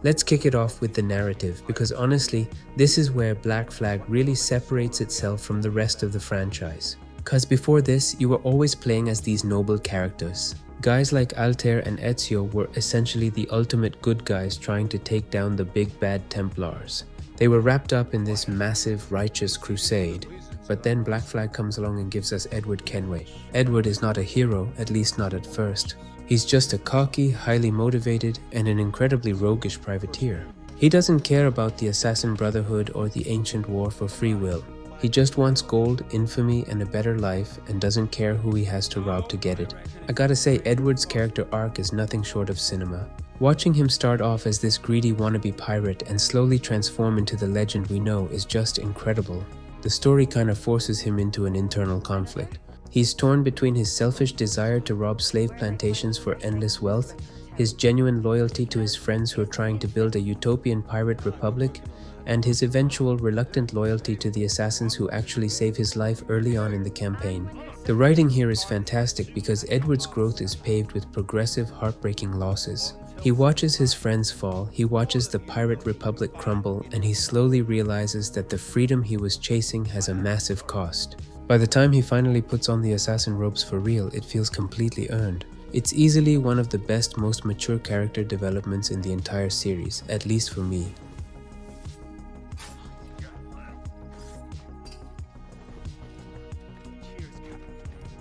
Let's kick it off with the narrative, because honestly, this is where Black Flag really separates itself from the rest of the franchise. Cause before this, you were always playing as these noble characters. Guys like Altair and Ezio were essentially the ultimate good guys trying to take down the big bad Templars. They were wrapped up in this massive righteous crusade. But then Black Flag comes along and gives us Edward Kenway. Edward is not a hero, at least not at first. He's just a cocky, highly motivated, and an incredibly roguish privateer. He doesn't care about the Assassin Brotherhood or the ancient war for free will. He just wants gold, infamy, and a better life, and doesn't care who he has to rob to get it. I gotta say, Edward's character arc is nothing short of cinema. Watching him start off as this greedy wannabe pirate and slowly transform into the legend we know is just incredible. The story kind of forces him into an internal conflict. He's torn between his selfish desire to rob slave plantations for endless wealth, his genuine loyalty to his friends who are trying to build a utopian pirate republic, and his eventual reluctant loyalty to the assassins who actually save his life early on in the campaign. The writing here is fantastic because Edward's growth is paved with progressive, heartbreaking losses. He watches his friends fall, he watches the pirate republic crumble, and he slowly realizes that the freedom he was chasing has a massive cost. By the time he finally puts on the assassin robes for real, it feels completely earned. It's easily one of the best, most mature character developments in the entire series, at least for me.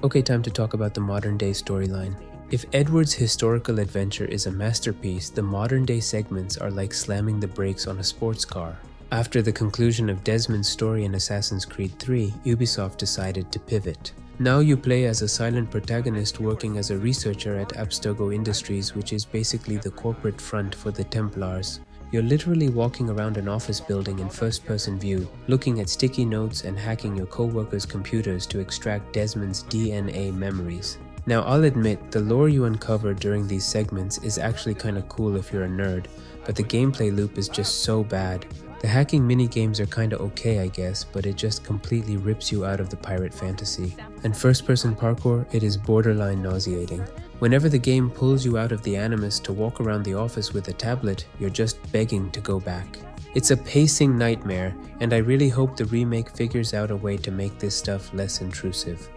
Okay, time to talk about the modern day storyline. If Edward's historical adventure is a masterpiece, the modern day segments are like slamming the brakes on a sports car. After the conclusion of Desmond's story in Assassin's Creed 3, Ubisoft decided to pivot. Now you play as a silent protagonist working as a researcher at Abstergo Industries, which is basically the corporate front for the Templars. You're literally walking around an office building in first-person view, looking at sticky notes and hacking your co-workers' computers to extract Desmond's DNA memories. Now I'll admit, the lore you uncover during these segments is actually kinda cool if you're a nerd, but the gameplay loop is just so bad. The hacking minigames are kinda okay I guess, but it just completely rips you out of the pirate fantasy. And first-person parkour, it is borderline nauseating. Whenever the game pulls you out of the animus to walk around the office with a tablet, you're just begging to go back. It's a pacing nightmare, and I really hope the remake figures out a way to make this stuff less intrusive.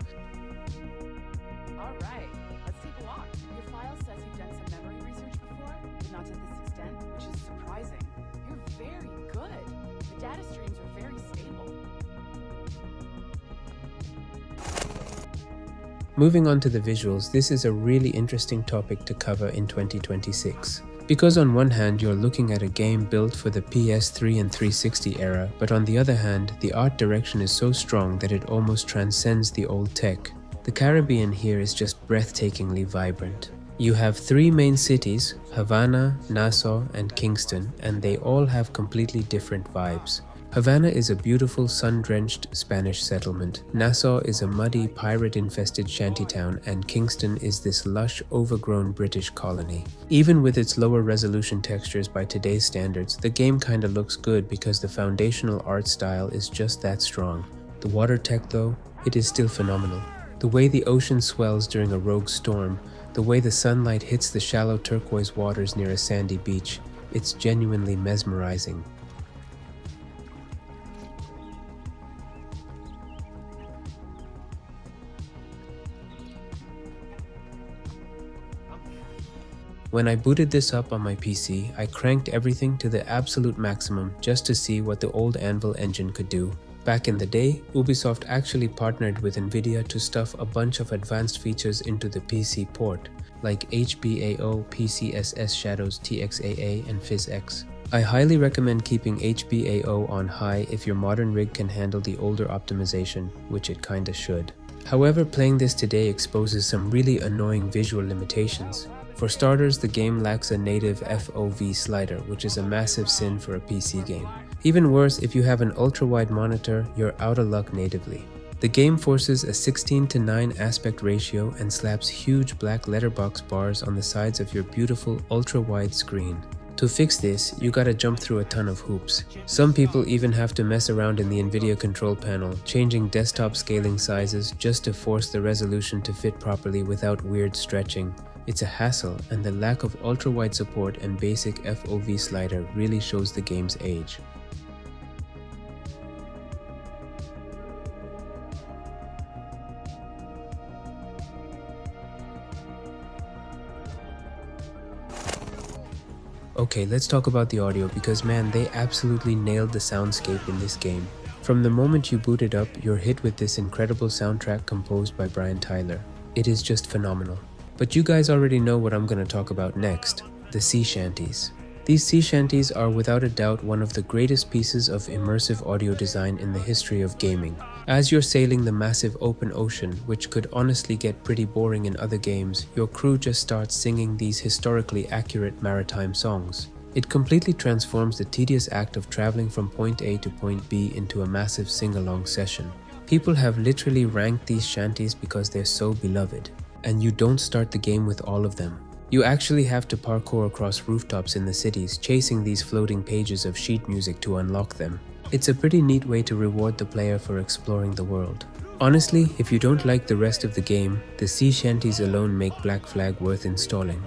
Alright, let's take a walk. Your file says you've done some memory research before, but not to this extent, which is surprising. You're very good. The data streams are very stable. Moving on to the visuals, this is a really interesting topic to cover in 2026. Because on one hand you're looking at a game built for the PS3 and 360 era, but on the other hand, the art direction is so strong that it almost transcends the old tech. The Caribbean here is just breathtakingly vibrant. You have three main cities, Havana, Nassau, and Kingston, and they all have completely different vibes. Havana is a beautiful sun-drenched Spanish settlement, Nassau is a muddy, pirate-infested shantytown, and Kingston is this lush, overgrown British colony. Even with its lower resolution textures by today's standards, the game kinda looks good because the foundational art style is just that strong. The water tech though, it is still phenomenal. The way the ocean swells during a rogue storm, the way the sunlight hits the shallow turquoise waters near a sandy beach, it's genuinely mesmerizing. When I booted this up on my PC, I cranked everything to the absolute maximum just to see what the old Anvil engine could do. Back in the day, Ubisoft actually partnered with Nvidia to stuff a bunch of advanced features into the PC port, like HBAO, PCSS Shadows TXAA, and PhysX. I highly recommend keeping HBAO on high if your modern rig can handle the older optimization, which it kinda should. However, playing this today exposes some really annoying visual limitations. For starters, the game lacks a native FOV slider, which is a massive sin for a PC game. Even worse, if you have an ultra-wide monitor, you're out of luck natively. The game forces a 16:9 aspect ratio and slaps huge black letterbox bars on the sides of your beautiful ultra-wide screen. To fix this, you gotta jump through a ton of hoops. Some people even have to mess around in the Nvidia control panel, changing desktop scaling sizes just to force the resolution to fit properly without weird stretching. It's a hassle, and the lack of ultra-wide support and basic FOV slider really shows the game's age. Okay, let's talk about the audio because man, they absolutely nailed the soundscape in this game. From the moment you boot it up, you're hit with this incredible soundtrack composed by Brian Tyler. It is just phenomenal. But you guys already know what I'm going to talk about next, the sea shanties. These sea shanties are without a doubt one of the greatest pieces of immersive audio design in the history of gaming. As you're sailing the massive open ocean, which could honestly get pretty boring in other games, your crew just starts singing these historically accurate maritime songs. It completely transforms the tedious act of traveling from point A to point B into a massive sing-along session. People have literally ranked these shanties because they're so beloved. And you don't start the game with all of them. You actually have to parkour across rooftops in the cities, chasing these floating pages of sheet music to unlock them. It's a pretty neat way to reward the player for exploring the world. Honestly, if you don't like the rest of the game, the sea shanties alone make Black Flag worth installing.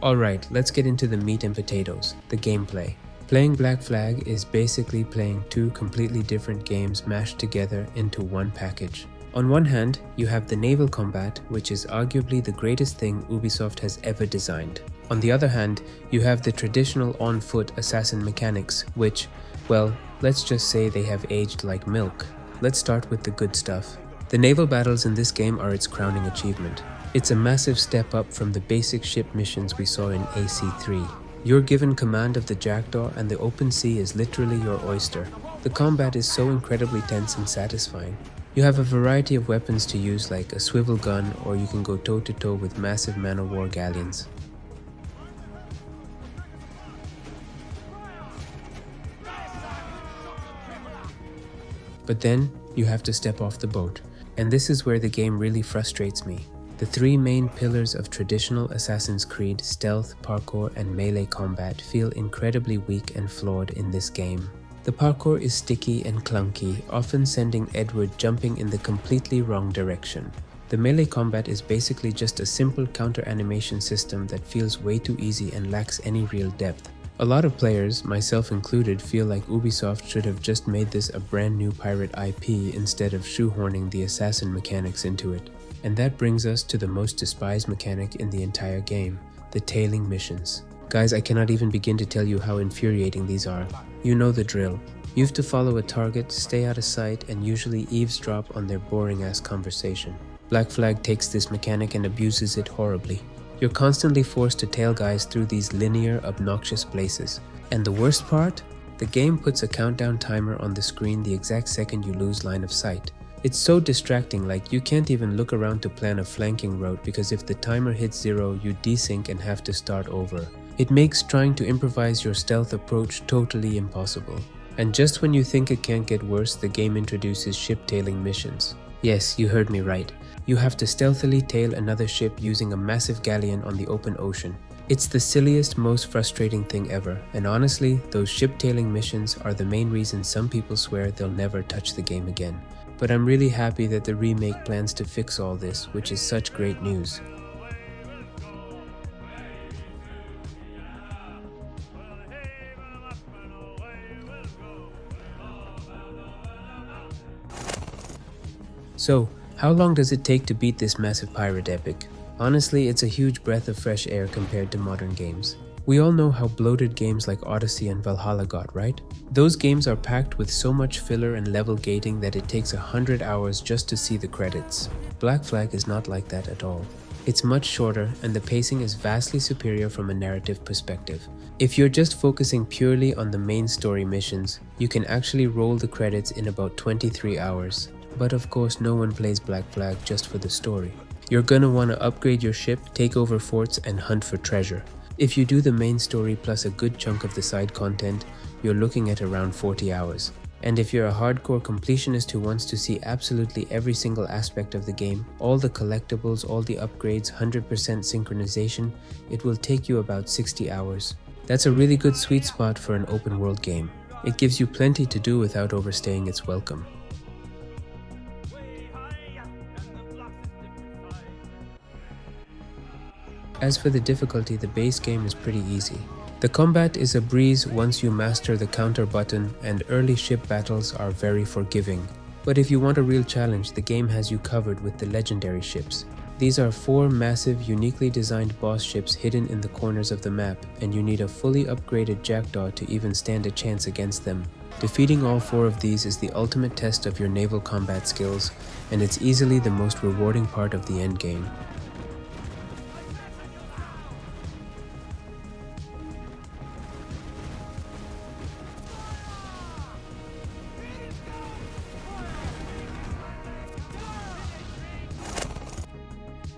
Alright, let's get into the meat and potatoes, the gameplay. Playing Black Flag is basically playing two completely different games mashed together into one package. On one hand, you have the naval combat, which is arguably the greatest thing Ubisoft has ever designed. On the other hand, you have the traditional on-foot assassin mechanics, which, well, let's just say they have aged like milk. Let's start with the good stuff. The naval battles in this game are its crowning achievement. It's a massive step up from the basic ship missions we saw in AC3. You're given command of the Jackdaw and the open sea is literally your oyster. The combat is so incredibly tense and satisfying. You have a variety of weapons to use like a swivel gun, or you can go toe-to-toe with massive man-of-war galleons. But then, you have to step off the boat. And this is where the game really frustrates me. The three main pillars of traditional Assassin's Creed, stealth, parkour, and melee combat feel incredibly weak and flawed in this game. The parkour is sticky and clunky, often sending Edward jumping in the completely wrong direction. The melee combat is basically just a simple counter animation system that feels way too easy and lacks any real depth. A lot of players, myself included, feel like Ubisoft should have just made this a brand new pirate IP instead of shoehorning the assassin mechanics into it. And that brings us to the most despised mechanic in the entire game, the tailing missions. Guys, I cannot even begin to tell you how infuriating these are. You know the drill. You have to follow a target, stay out of sight, and usually eavesdrop on their boring-ass conversation. Black Flag takes this mechanic and abuses it horribly. You're constantly forced to tail guys through these linear, obnoxious places. And the worst part? The game puts a countdown timer on the screen the exact second you lose line of sight. It's so distracting, like you can't even look around to plan a flanking route because if the timer hits 0, you desync and have to start over. It makes trying to improvise your stealth approach totally impossible. And just when you think it can't get worse, the game introduces ship tailing missions. Yes, you heard me right. You have to stealthily tail another ship using a massive galleon on the open ocean. It's the silliest, most frustrating thing ever, and honestly, those ship tailing missions are the main reason some people swear they'll never touch the game again. But I'm really happy that the remake plans to fix all this, which is such great news. So, how long does it take to beat this massive pirate epic? Honestly, it's a huge breath of fresh air compared to modern games. We all know how bloated games like Odyssey and Valhalla got, right? Those games are packed with so much filler and level gating that it takes 100 hours just to see the credits. Black Flag is not like that at all. It's much shorter and the pacing is vastly superior from a narrative perspective. If you're just focusing purely on the main story missions, you can actually roll the credits in about 23 hours. But of course, no one plays Black Flag just for the story. You're gonna want to upgrade your ship, take over forts, and hunt for treasure. If you do the main story plus a good chunk of the side content, you're looking at around 40 hours. And if you're a hardcore completionist who wants to see absolutely every single aspect of the game, all the collectibles, all the upgrades, 100% synchronization, it will take you about 60 hours. That's a really good sweet spot for an open world game. It gives you plenty to do without overstaying its welcome. As for the difficulty, the base game is pretty easy. The combat is a breeze once you master the counter button, and early ship battles are very forgiving. But if you want a real challenge, the game has you covered with the legendary ships. These are 4 massive, uniquely designed boss ships hidden in the corners of the map, and you need a fully upgraded jackdaw to even stand a chance against them. Defeating all 4 of these is the ultimate test of your naval combat skills, and it's easily the most rewarding part of the endgame.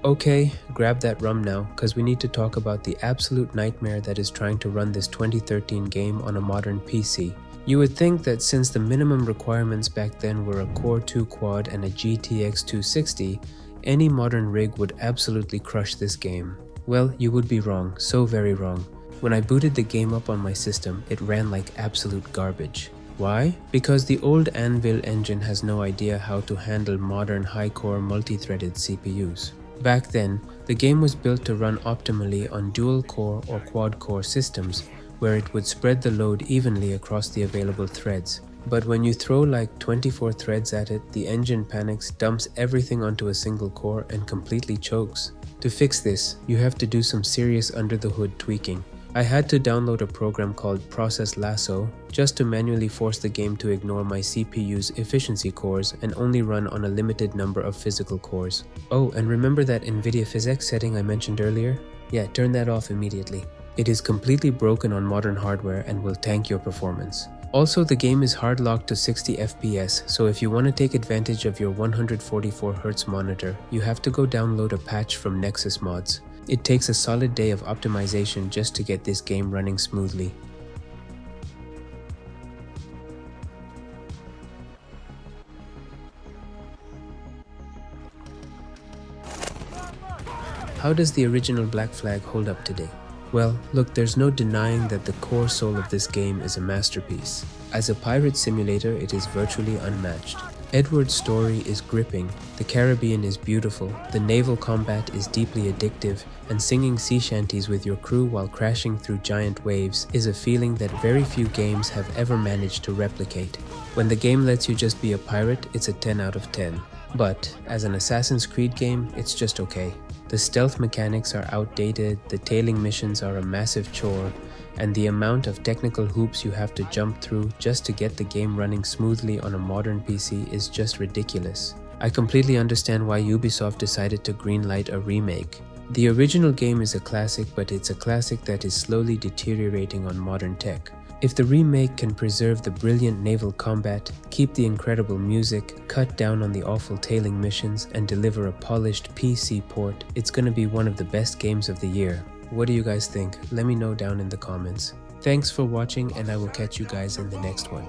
Okay, grab that rum now, cause we need to talk about the absolute nightmare that is trying to run this 2013 game on a modern PC. You would think that since the minimum requirements back then were a Core 2 quad and a GTX 260, any modern rig would absolutely crush this game. Well, you would be wrong, so very wrong. When I booted the game up on my system, it ran like absolute garbage. Why? Because the old Anvil engine has no idea how to handle modern high-core multi-threaded CPUs. Back then, the game was built to run optimally on dual-core or quad-core systems, where it would spread the load evenly across the available threads. But when you throw like 24 threads at it, the engine panics, dumps everything onto a single core, and completely chokes. To fix this, you have to do some serious under-the-hood tweaking. I had to download a program called Process Lasso just to manually force the game to ignore my CPU's efficiency cores and only run on a limited number of physical cores. Oh, and remember that NVIDIA PhysX setting I mentioned earlier? Yeah, turn that off immediately. It is completely broken on modern hardware and will tank your performance. Also, the game is hard locked to 60 FPS, so if you want to take advantage of your 144Hz monitor, you have to go download a patch from Nexus Mods. It takes a solid day of optimization just to get this game running smoothly. How does the original Black Flag hold up today? Well, look, there's no denying that the core soul of this game is a masterpiece. As a pirate simulator, it is virtually unmatched. Edward's story is gripping, the Caribbean is beautiful, the naval combat is deeply addictive, and singing sea shanties with your crew while crashing through giant waves is a feeling that very few games have ever managed to replicate. When the game lets you just be a pirate, it's a 10 out of 10. But, as an Assassin's Creed game, it's just okay. The stealth mechanics are outdated, the tailing missions are a massive chore, and the amount of technical hoops you have to jump through just to get the game running smoothly on a modern PC is just ridiculous. I completely understand why Ubisoft decided to greenlight a remake. The original game is a classic, but it's a classic that is slowly deteriorating on modern tech. If the remake can preserve the brilliant naval combat, keep the incredible music, cut down on the awful tailing missions, and deliver a polished PC port, it's gonna be one of the best games of the year. What do you guys think? Let me know down in the comments. Thanks for watching, and I will catch you guys in the next one.